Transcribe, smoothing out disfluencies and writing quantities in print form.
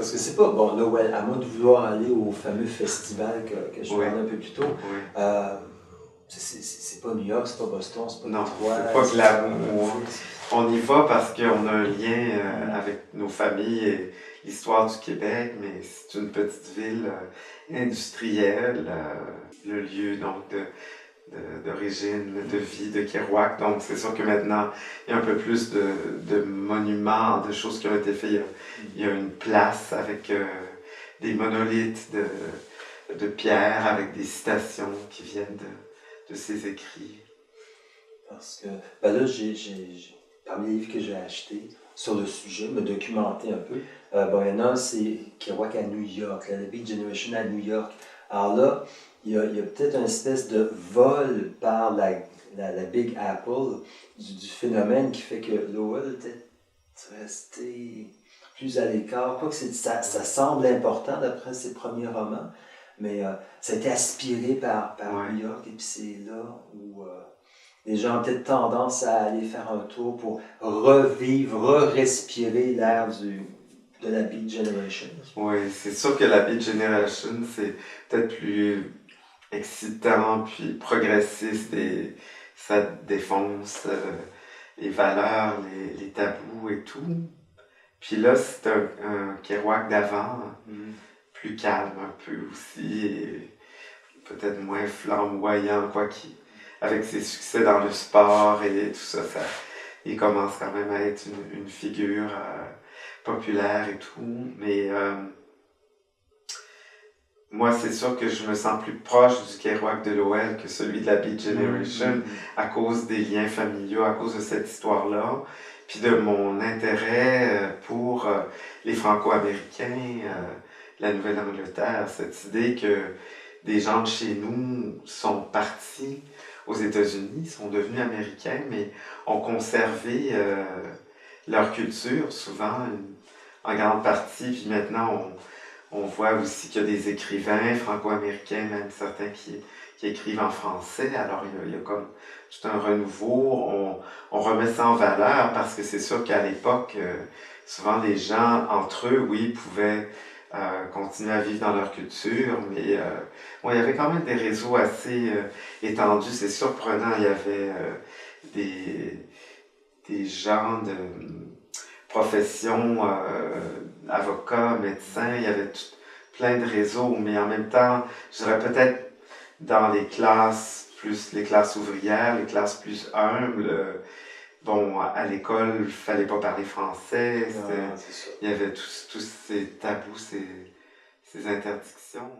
Parce que c'est pas, bon, là, ouais, à moins de vouloir aller au fameux festival que je Oui, parlais un peu plus tôt, oui. euh, c'est pas New York, c'est pas Boston, c'est pas Non, Détroit, c'est pas c'est pas. glamour. On y va parce qu'on a un lien Mhm. avec nos familles et l'histoire du Québec, mais c'est une petite ville industrielle, le lieu donc d'origine, de vie de Kerouac. Donc c'est sûr que maintenant, il y a un peu plus de monuments, de choses qui ont été faites. Il y a une place avec des monolithes de pierre avec des citations qui viennent de ses écrits. Parce que, ben là, parmi les livres que j'ai achetés sur le sujet, me documenter un peu, bon, il y en a un, c'est Kerouac à New York, la Beat Generation à New York. Alors là, il y a peut-être une espèce de vol par la Big Apple du phénomène qui fait que Lowell était resté plus à l'écart. Quoique ça semble important d'après ses premiers romans, mais ça a été aspiré par Ouais. New York et puis c'est là où les gens ont peut-être tendance à aller faire un tour pour revivre, re-respirer l'air de la Beat Generation. Oui, c'est sûr que la Beat Generation, c'est peut-être plus excitant, puis progressiste, et ça défonce les valeurs, les tabous et tout. Puis là, c'est un Kerouac d'avant, plus calme un peu aussi, et peut-être moins flamboyant, quoi qu'il. Avec ses succès dans le sport et tout ça, il commence quand même à être une figure populaire et tout. Mais moi, c'est sûr que je me sens plus proche du Kerouac de Lowell que celui de la Beat Generation à cause des liens familiaux, à cause de cette histoire-là, puis de mon intérêt pour les Franco-Américains, la Nouvelle-Angleterre, cette idée que des gens de chez nous sont partis aux États-Unis, sont devenus américains, mais ont conservé leur culture, souvent en grande partie, puis maintenant on voit aussi qu'il y a des écrivains franco-américains, même certains qui écrivent en français. Alors il y a comme tout un renouveau. On remet ça en valeur parce que c'est sûr qu'à l'époque, souvent les gens, entre eux, oui, pouvaient continuer à vivre dans leur culture, mais bon, il y avait quand même des réseaux assez étendus. C'est surprenant, il y avait des gens de profession, avocats, médecins, il y avait plein de réseaux, mais en même temps, je dirais peut-être dans les classes, plus les classes ouvrières, les classes plus humbles, bon, à l'école, il fallait pas parler français, Non, c'est ça. il y avait tous ces tabous, ces interdictions.